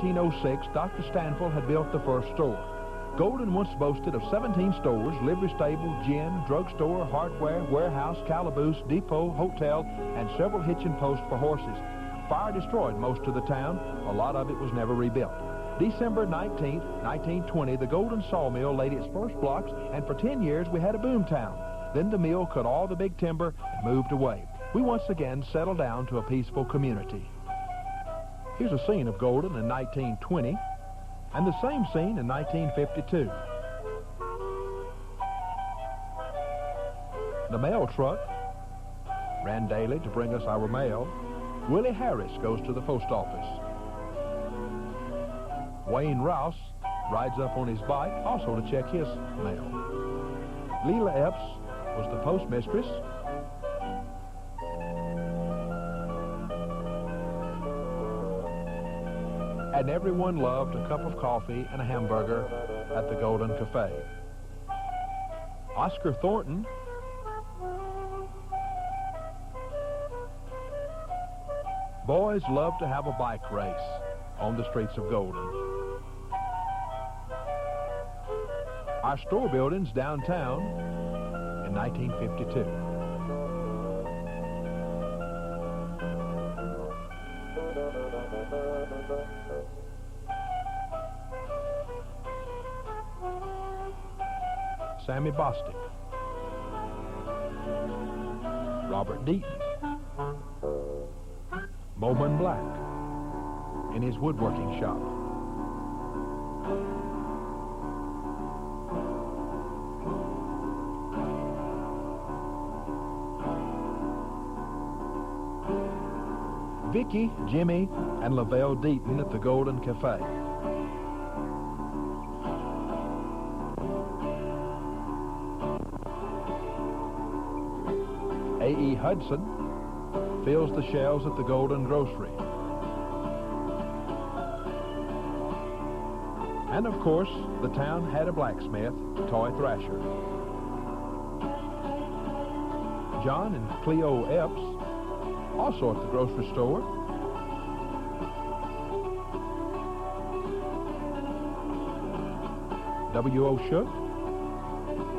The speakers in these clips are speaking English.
1906, Dr. Stanfield had built the first store. Golden once boasted of 17 stores, livery stable, gin, drugstore, hardware, warehouse, calaboose, depot, hotel, and several hitching posts for horses. Fire destroyed most of the town. A lot of it was never rebuilt. December 19th, 1920, the Golden Sawmill laid its first blocks, and for 10 years we had a boom town. Then the mill cut all the big timber and moved away. We once again settled down to a peaceful community. Here's a scene of Golden in 1920, and the same scene in 1952. The mail truck ran daily to bring us our mail. Willie Harris goes to the post office. Wayne Rouse rides up on his bike also to check his mail. Leela Epps was the postmistress. And everyone loved a cup of coffee and a hamburger at the Golden Cafe. Oscar Thornton boys loved to have a bike race on the streets of Golden. Our store buildings downtown in 1952. Sammy Bostic, Robert Deaton, Bowman Black in his woodworking shop. Vicky, Jimmy, and Lavelle Deaton at the Golden Cafe. A.E. Hudson fills the shelves at the Golden Grocery. And of course, the town had a blacksmith, Toy Thrasher. John and Cleo Epps also at the grocery store. W.O. Shook,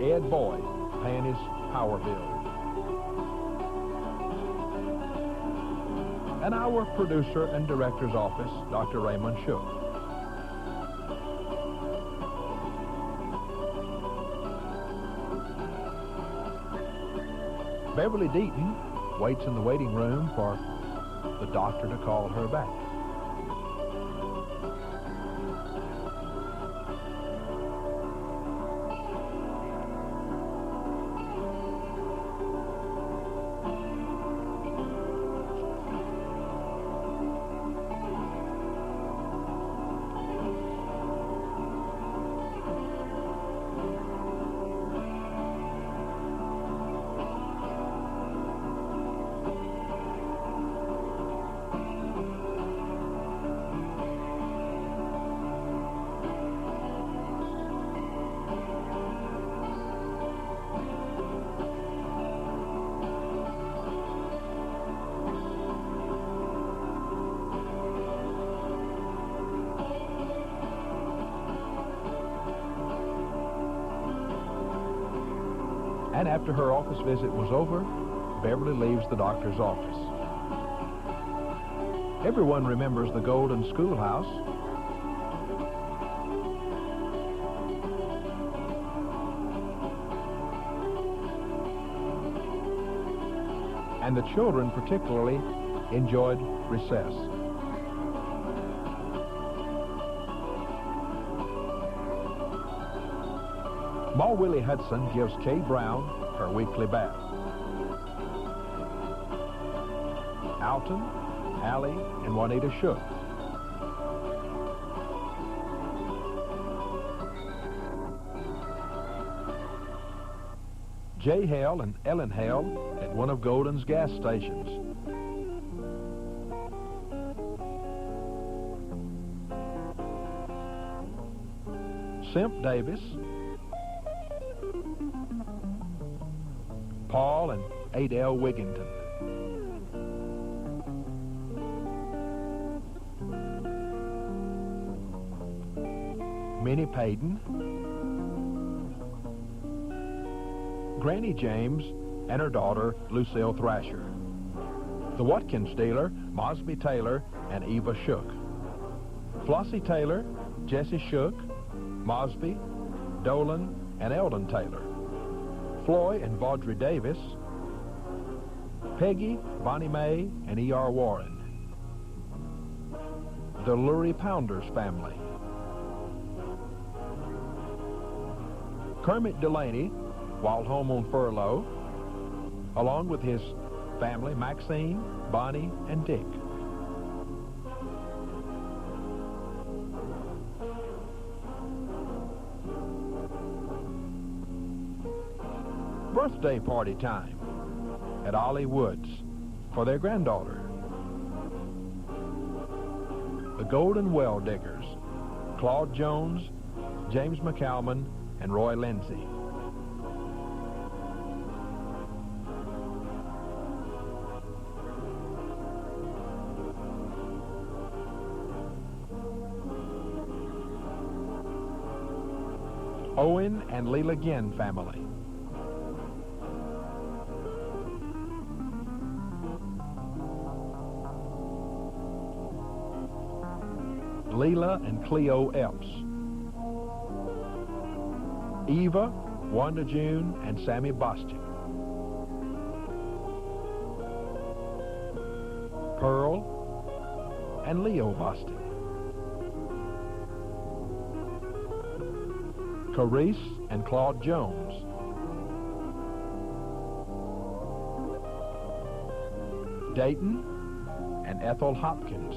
Ed Boyd paying his power bill. And our producer and director's office, Dr. Raymond Shook. Beverly Deaton waits in the waiting room for the doctor to call her back. And after her office visit was over, Beverly leaves the doctor's office. Everyone remembers the Golden Schoolhouse. And the children particularly enjoyed recess. Ma Willie Hudson gives Kay Brown her weekly bath. Alton, Allie, and Juanita Shook. Jay Hale and Ellen Hale at one of Golden's gas stations. Simp Davis, Paul and Adele Wigginton. Minnie Payton, Granny James, and her daughter, Lucille Thrasher. The Watkins dealer, Mosby Taylor and Eva Shook. Flossie Taylor, Jessie Shook, Mosby, Dolan, and Eldon Taylor. Floy and Vaudrey Davis. Peggy, Bonnie Mae, and E.R. Warren. The Lurie Pounders family. Kermit Delaney, while home on furlough, along with his family, Maxine, Bonnie, and Dick. Birthday party time at Ollie Woods for their granddaughter. The Golden Well Diggers, Claude Jones, James McCalman, and Roy Lindsay. Owen and Leela Ginn family. Leela and Cleo Epps. Eva, Wanda June, and Sammy Bostic. Pearl and Leo Bostic. Carice and Claude Jones. Dayton and Ethel Hopkins.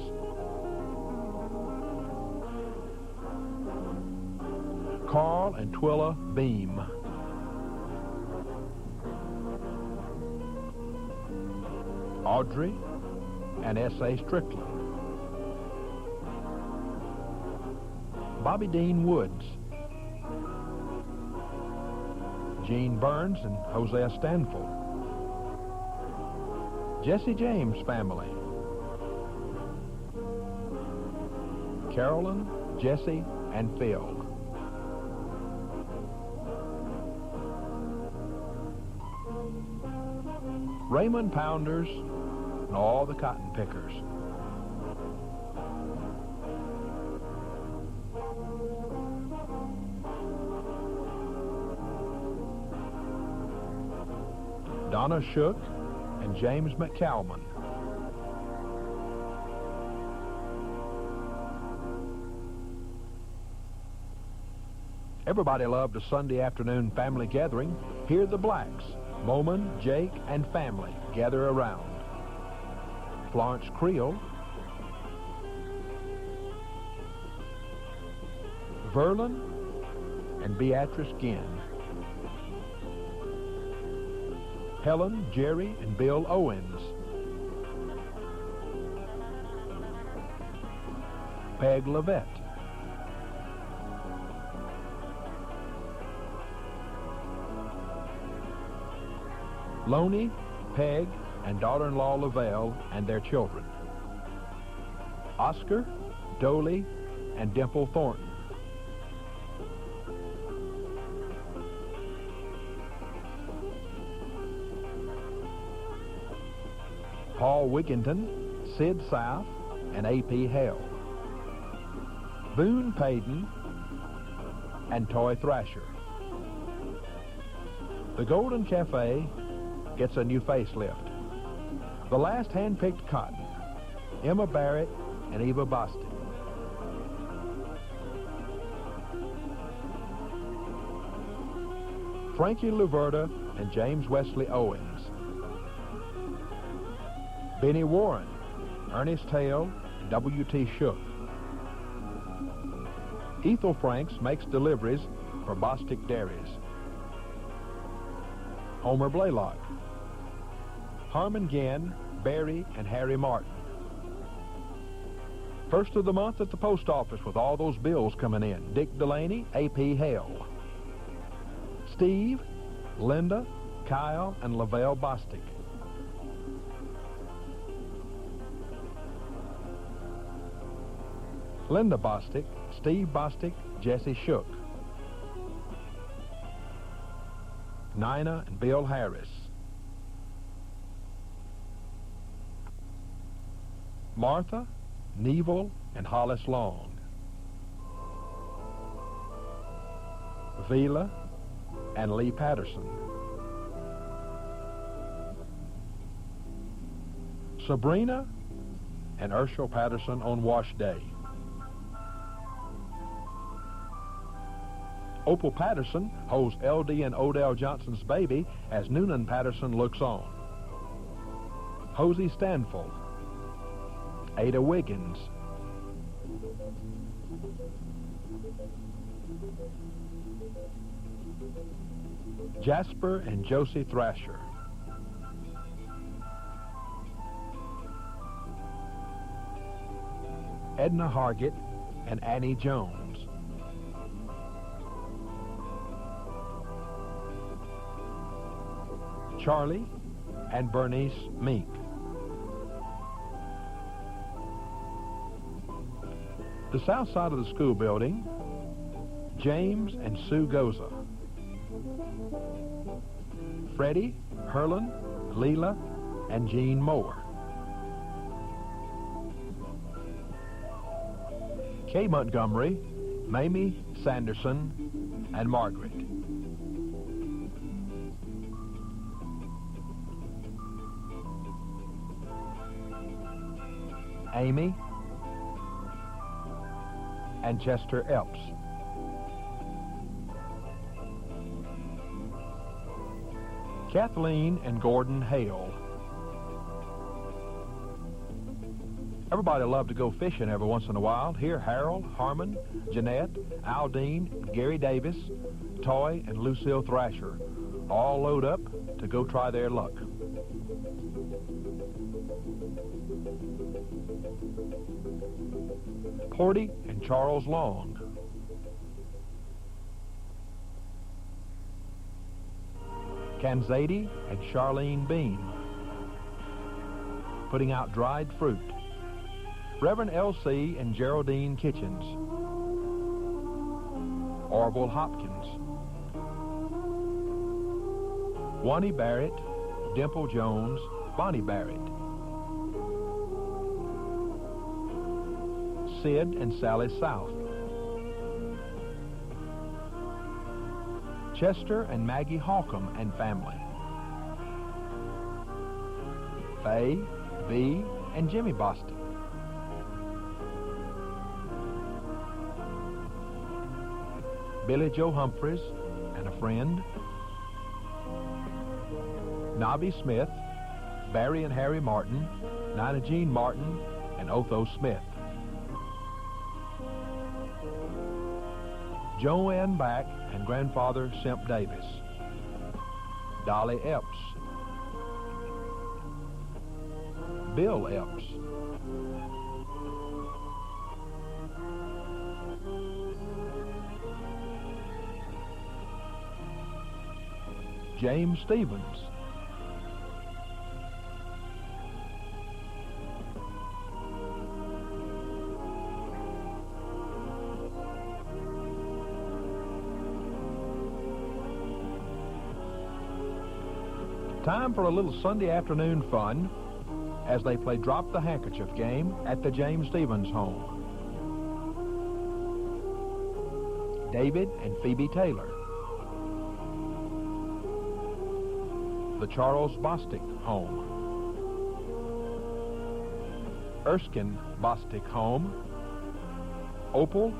Carl and Twilla Beam. Audrey and S.A. Strickland. Bobby Dean Woods. Gene Burns and Hosea Stanfield. Jesse James family. Carolyn, Jesse, and Phil. Raymond Pounders and all the cotton pickers. Donna Shook and James McCalman. Everybody loved a Sunday afternoon family gathering. Here the Blacks, Moman, Jake, and family gather around. Florence Creel, Verlin, and Beatrice Ginn. Helen, Jerry, and Bill Owens. Peg Levette. Loney, Peg, and daughter-in-law Lavelle and their children. Oscar, Doley, and Dimple Thornton. Paul Wigginton, Sid South, and A.P. Hale. Boone Payton and Toy Thrasher. The Golden Cafe gets a new facelift. The last hand-picked cotton, Emma Barrett and Eva Bostic. Frankie Luverta and James Wesley Owens. Benny Warren, Ernest Hale, and W.T. Shook. Ethel Franks makes deliveries for Bostic Dairies. Homer Blaylock. Harmon Ginn, Barry, and Harry Martin. First of the month at the post office with all those bills coming in. Dick Delaney, A.P. Hale. Steve, Linda, Kyle, and Lavelle Bostic. Linda Bostic, Steve Bostic, Jesse Shook. Nina and Bill Harris. Martha, Neville, and Hollis Long. Vila and Lee Patterson. Sabrina and Urshel Patterson on wash day. Opal Patterson holds LD and Odell Johnson's baby as Noonan Patterson looks on. Hosey Stanfield. Ada Wiggins. Jasper and Josie Thrasher. Edna Hargett and Annie Jones. Charlie and Bernice Mink. The south side of the school building, James and Sue Goza. Freddie, Herlin, Leela, and Jean Moore. Kay Montgomery, Mamie Sanderson, and Margaret. Amy and Chester Epps. Kathleen and Gordon Hale. Everybody loved to go fishing every once in a while. Here, Harold, Harmon, Jeanette, Aldine, Gary Davis, Toy, and Lucille Thrasher all load up to go try their luck. Porty and Charles Long. Kanzadi and Charlene Bean. Putting out dried fruit. Reverend L.C. and Geraldine Kitchens. Orville Hopkins. Wani Barrett, Dimple Jones, Bonnie Barrett. Sid and Sally South. Chester and Maggie Holcomb and family. Faye, V, and Jimmy Boston. Billy Joe Humphreys and a friend. Nobby Smith, Barry and Harry Martin, Nina Jean Martin, and Otho Smith. Joanne Back and grandfather Simp Davis. Dolly Epps. Bill Epps. James Stevens. Time for a little Sunday afternoon fun as they play Drop the Handkerchief game at the James Stevens home. David and Phoebe Taylor. The Charles Bostic home. Erskine Bostic home. Opal,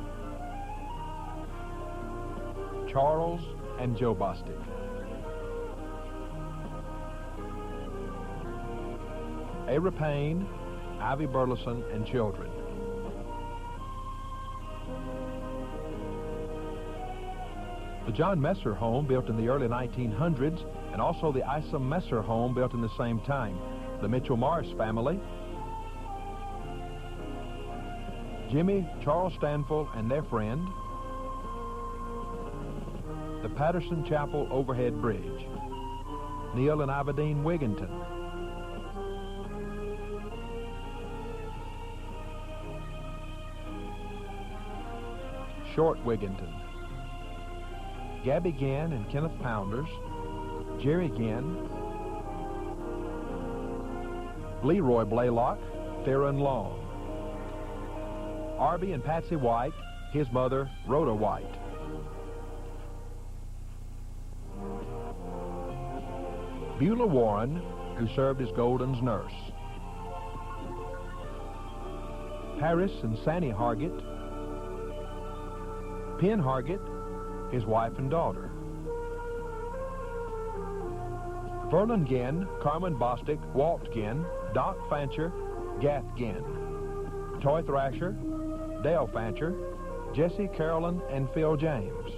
Charles, and Joe Bostic. Ara Payne, Ivy Burleson, and children. The John Messer home, built in the early 1900s, and also the Isom Messer home, built in the same time. The Mitchell Morris family. Jimmy, Charles Stanfield, and their friend. The Patterson Chapel Overhead Bridge. Neil and Ivadine Wigginton. Short Wigginton, Gabby Ginn and Kenneth Pounders, Jerry Ginn, Leroy Blaylock, Theron Long, Arby and Patsy White, his mother, Rhoda White. Beulah Warren, who served as Golden's nurse. Paris and Sandy Hargett, Penn Hargett, his wife and daughter. Verlon Ginn, Carmen Bostic, Walt Ginn, Doc Fancher, Gath Ginn, Toy Thrasher, Dale Fancher, Jesse Carolyn, and Phil James.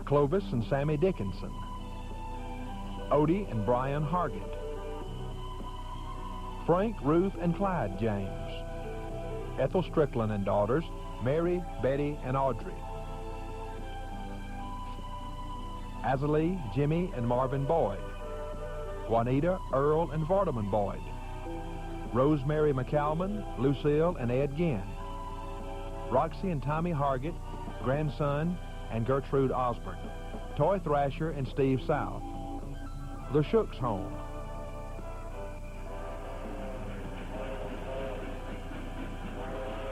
Clovis and Sammy Dickinson, Odie and Brian Hargett, Frank, Ruth, and Clyde James, Ethel Strickland and daughters, Mary, Betty, and Audrey, Azalee, Jimmy, and Marvin Boyd, Juanita, Earl, and Vardaman Boyd, Rosemary McCalman, Lucille, and Ed Ginn, Roxy and Tommy Hargett, grandson, and Gertrude Osborne, Toy Thrasher and Steve South, the Shooks home,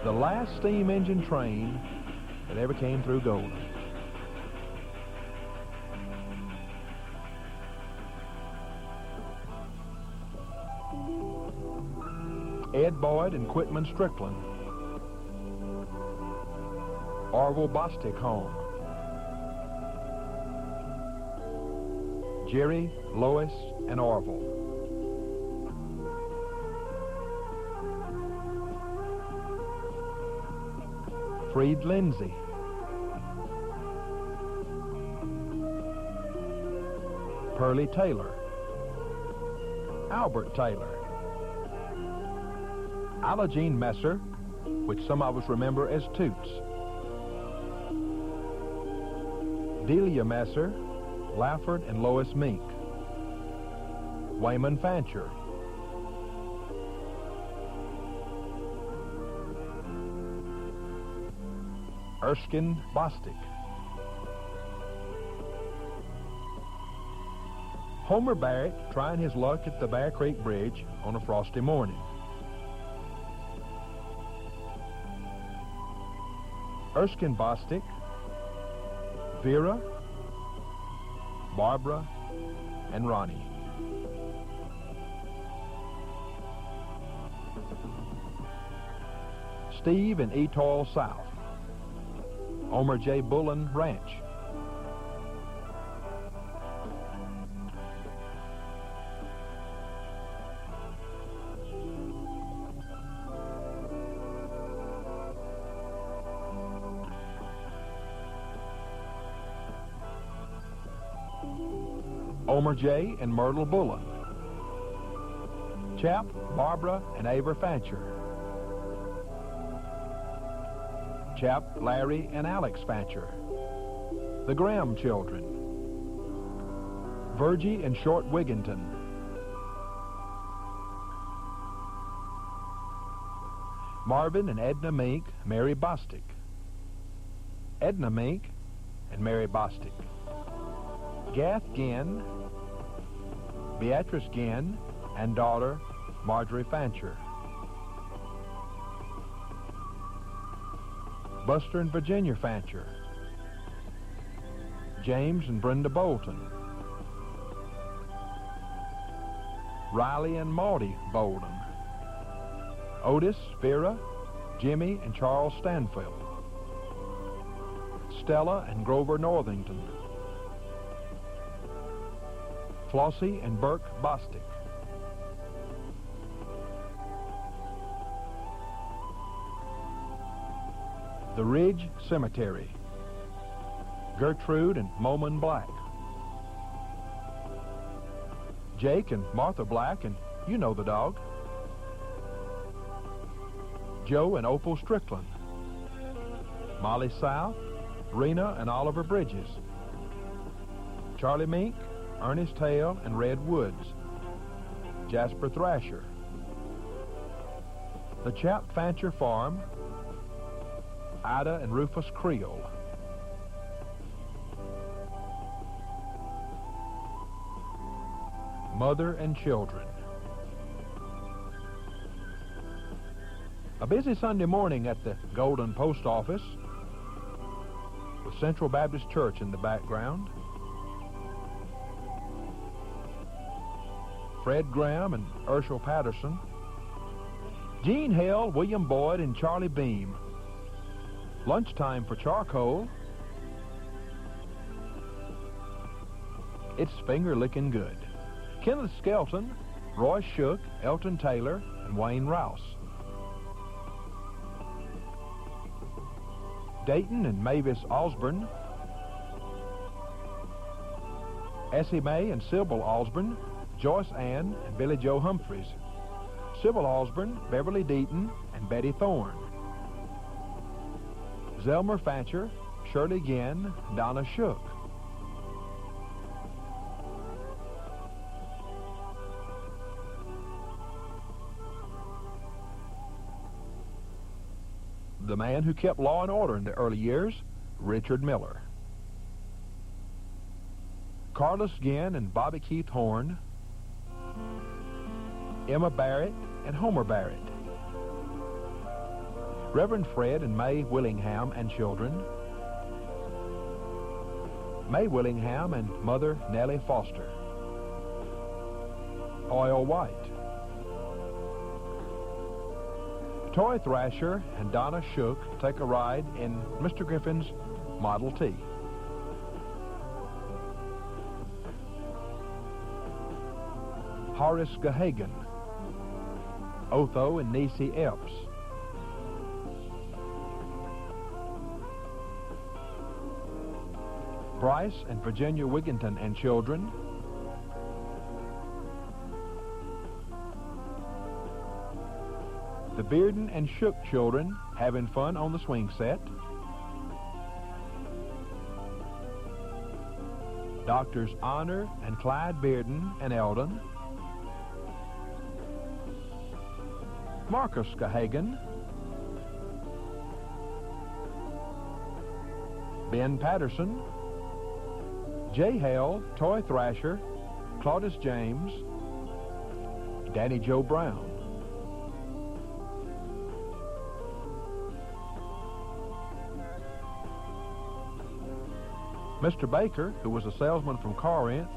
the last steam engine train that ever came through Golden. Ed Boyd and Quitman Strickland, Orville Bostic home, Jerry, Lois, and Orville. Freed Lindsay, Pearlie Taylor, Albert Taylor, Isla Jean Messer, which some of us remember as Toots, Delia Messer, Lafford and Lois Mink, Wayman Fancher, Erskine Bostic, Homer Barrett trying his luck at the Bear Creek Bridge on a frosty morning, Erskine Bostic, Vera, Barbara, and Ronnie. Steve and Etoile South, Omer J. Bullen Ranch, Omer J. and Myrtle Bullen, Chap, Barbara, and Aver Fancher, Chap, Larry, and Alex Fancher, the Graham children, Virgie and Short Wigginton, Marvin and Edna Mink, Mary Bostic, Edna Mink and Mary Bostic, Gath Ginn, Beatrice Ginn, and daughter Marjorie Fancher, Buster and Virginia Fancher, James and Brenda Bolton, Riley and Maudie Bolden, Otis, Vera, Jimmy, and Charles Stanfield, Stella and Grover Northington, Flossie and Burke Bostic, the Ridge Cemetery, Gertrude and Moman Black, Jake and Martha Black, and you know the dog, Joe and Opal Strickland, Molly South, Rena and Oliver Bridges, Charlie Mink, Ernest Hale, and Red Woods, Jasper Thrasher, The Chap Fancher Farm, Ida and Rufus Creel. Mother and Children. A busy Sunday morning at the Golden Post Office, with Central Baptist Church in the background. Fred Graham and Urshel Patterson. Gene Hale, William Boyd, and Charlie Beam. Lunchtime for charcoal. It's finger-licking good. Kenneth Skelton, Roy Shook, Elton Taylor, and Wayne Rouse. Dayton and Mavis Osborne. Essie Mae and Sybil Osborne, Joyce Ann and Billy Joe Humphreys. Sybil Osborne, Beverly Deaton, and Betty Thorne. Zelmer Fancher, Shirley Ginn, Donna Shook. The man who kept law and order in the early years, Richard Miller. Carlos Ginn and Bobby Keith Horn. Emma Barrett and Homer Barrett. Reverend Fred and May Willingham and children. May Willingham and Mother Nellie Foster. Oil White. Toy Thrasher and Donna Shook take a ride in Mr. Griffin's Model T. Horace Gahagan. Otho and Nisi Epps. Bryce and Virginia Wigginton and children. The Bearden and Shook children having fun on the swing set. Doctors Honor and Clyde Bearden and Eldon. Marcus Gahagan. Ben Patterson. Jay Hale, Toy Thrasher, Claudius James, Danny Joe Brown. Mr. Baker, who was a salesman from Corinth,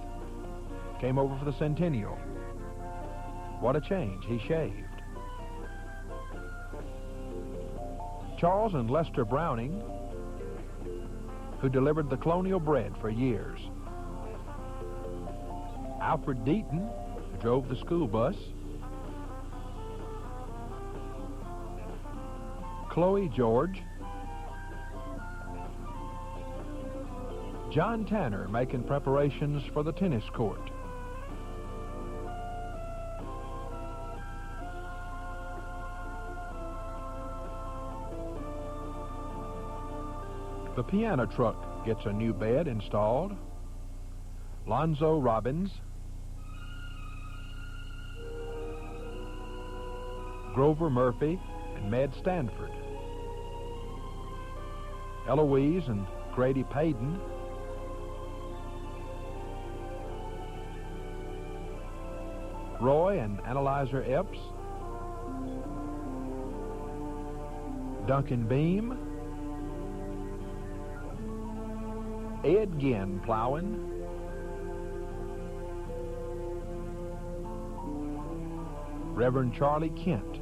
came over for the centennial. What a change, he shaved. Charles and Lester Browning, who delivered the colonial bread for years. Alfred Deaton, who drove the school bus. Chloe George. John Tanner making preparations for the tennis court. The piano truck gets a new bed installed. Lonzo Robbins. Grover Murphy and Med Stanford. Eloise and Grady Payton. Roy and Analyzer Epps. Duncan Beam. Ed Ginn plowing. Reverend Charlie Kent.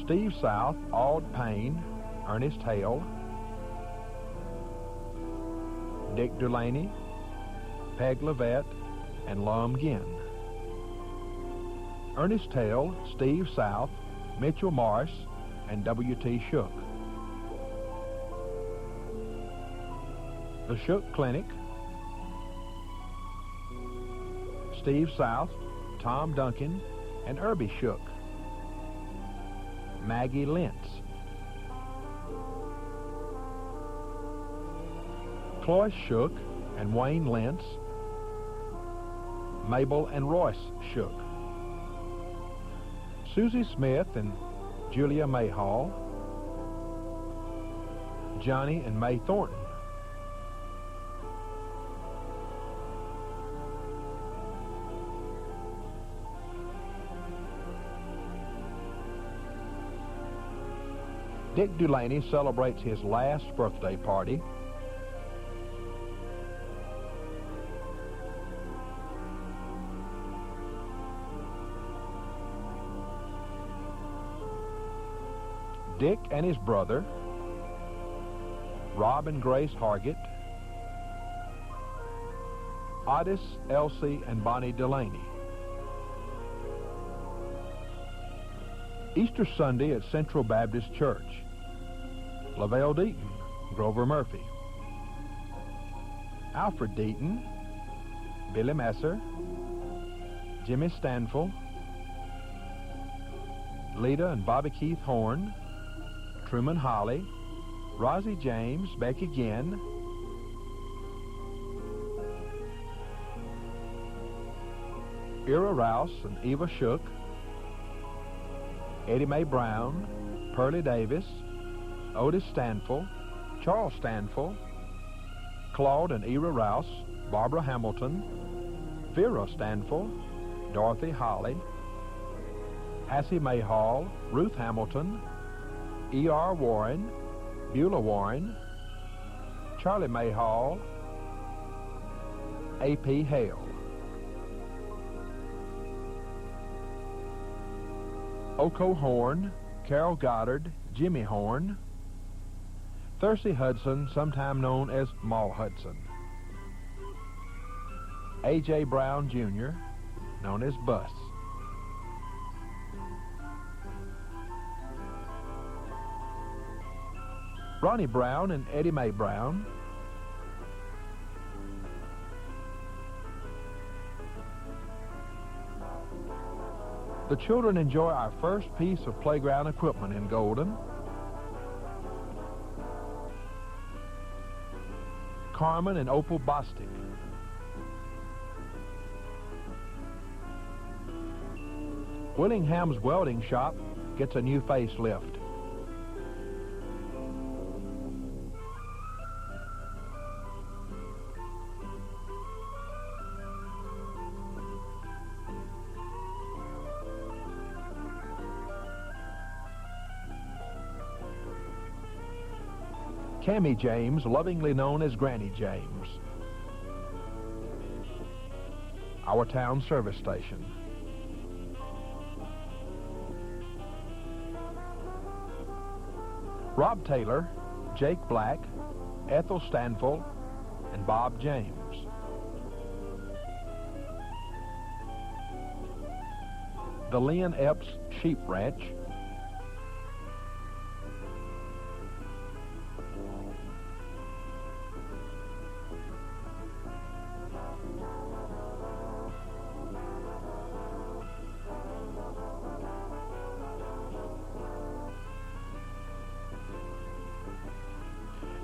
Steve South, Aud Payne, Ernest Hale. Dick Delaney, Peg Levette, and Lum Ginn. Ernest Hale, Steve South, Mitchell Morris, and W.T. Shook. The Shook Clinic. Steve South, Tom Duncan, and Irby Shook. Maggie Lentz. Cloyce Shook and Wayne Lentz. Mabel and Royce Shook. Susie Smith and Julia Mayhall, Johnny and May Thornton, Dick Dulaney celebrates his last birthday party. Dick and his brother, Rob and Grace Hargett, Otis, Elsie, and Bonnie Delaney. Easter Sunday at Central Baptist Church. Lavelle Deaton, Grover Murphy. Alfred Deaton, Billy Messer, Jimmy Stanfill, Lita and Bobby Keith Horn, Truman Holly, Rosie James, Becky Ginn, Ira Rouse and Eva Shook, Eddie Mae Brown, Pearlie Davis, Otis Stanfill, Charles Stanfill, Claude and Ira Rouse, Barbara Hamilton, Vera Stanfill, Dorothy Holly, Hassie Mayhall, Ruth Hamilton, E.R. Warren, Beulah Warren, Charlie Mayhall, A.P. Hale. Oko Horn, Carol Goddard, Jimmy Horn, Thursday Hudson, sometime known as Ma Hudson, A.J. Brown Jr., known as Bus, Ronnie Brown and Eddie Mae Brown, the children enjoy our first piece of playground equipment in Golden. Carmen and Opal Bostic. Willingham's welding shop gets a new facelift. Cammie James, lovingly known as Granny James. Our town service station. Rob Taylor, Jake Black, Ethel Stanfill, and Bob James. The Lynn Epps Sheep Ranch.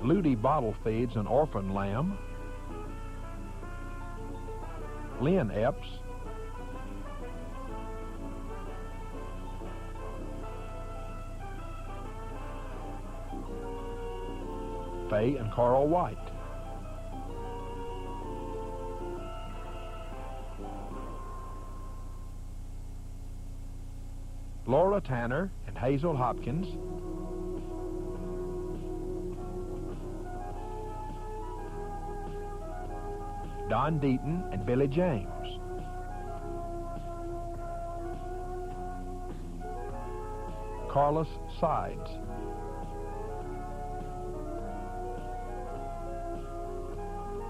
Ludi Bottle Feeds an orphan lamb. Lynn Epps. Faye and Carl White. Laura Tanner and Hazel Hopkins. Don Deaton and Billy James. Carlos Sides.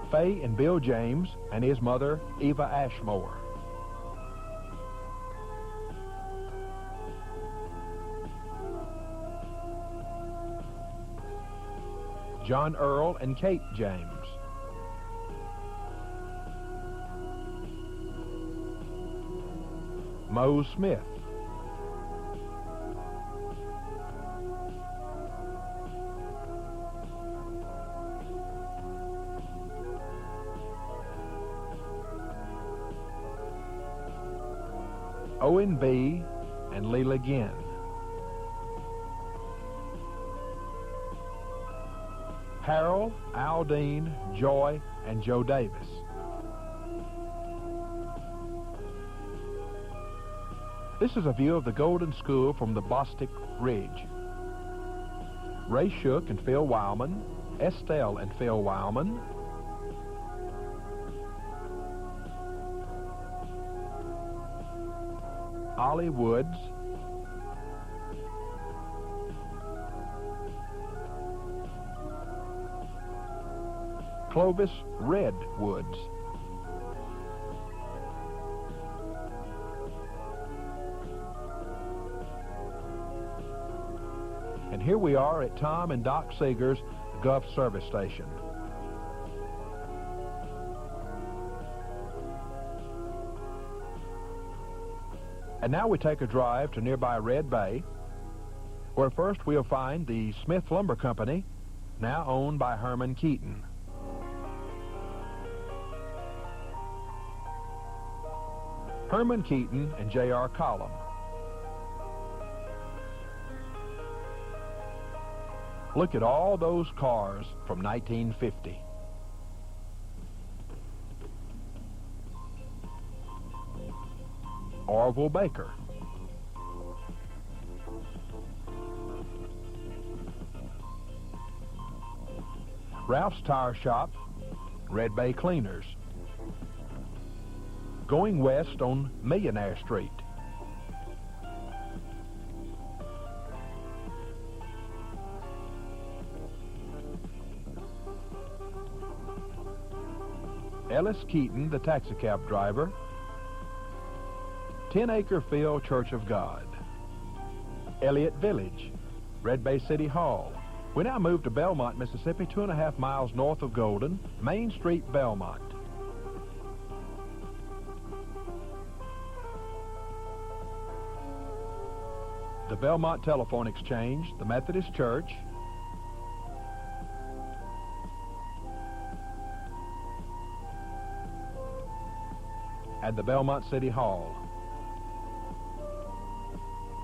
Faye and Bill James and his mother, Eva Ashmore. John Earl and Kate James. Mose Smith. Owen B. and Leela Ginn. Harold, Aldine, Joy, and Joe Davis. This is a view of the Golden School from the Bostic Ridge. Ray Shook and Phil Wildman, Estelle and Phil Wildman, Ollie Woods, Clovis Red Woods, and here we are at Tom and Doc Seeger's Gulf Service Station. And now we take a drive to nearby Red Bay, where first we'll find the Smith Lumber Company, now owned by Herman Keaton. Herman Keaton and J.R. Collum. Look at all those cars from 1950. Orville Baker. Ralph's Tire Shop, Red Bay Cleaners. Going west on Millionaire Street. Ellis Keaton, the taxicab driver. 10 Acre Field Church of God. Elliott Village, Red Bay City Hall. We now move to Belmont, Mississippi, 2.5 miles north of Golden, Main Street, Belmont. The Belmont Telephone Exchange, the Methodist Church, and the Belmont City Hall.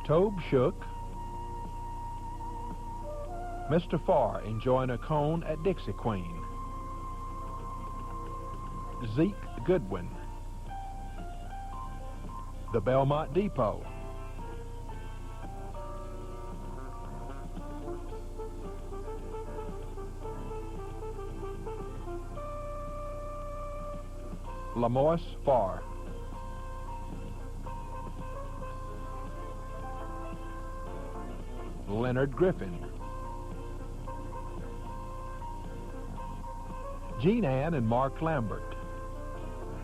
Tobe Shook, Mr. Farr enjoying a cone at Dixie Queen. Zeke Goodwin. The Belmont Depot. Lamoise Farr. Leonard Griffin. Jean Ann and Mark Lambert.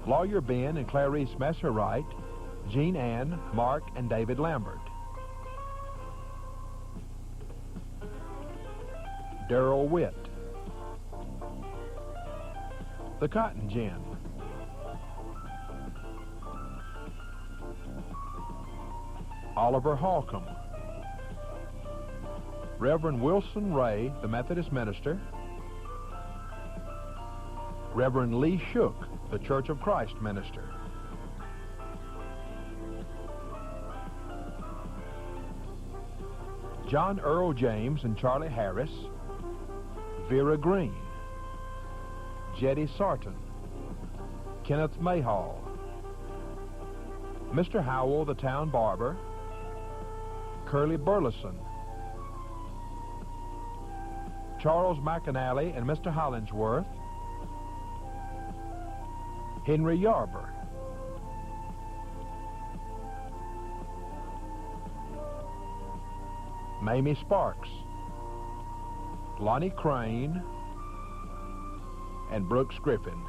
Lawyer Ben and Clarice Messer Wright. Jean Ann, Mark, and David Lambert. Darrell Witt. The Cotton Gin. Oliver Holcomb. Reverend Wilson Ray, the Methodist minister. Reverend Lee Shook, the Church of Christ minister. John Earl James and Charlie Harris. Vera Green. Jetty Sarton. Kenneth Mayhall. Mr. Howell, the town barber. Curly Burleson. Charles McAnally and Mr. Hollingsworth. Henry Yarber. Mamie Sparks. Lonnie Crane and Brooks Griffin.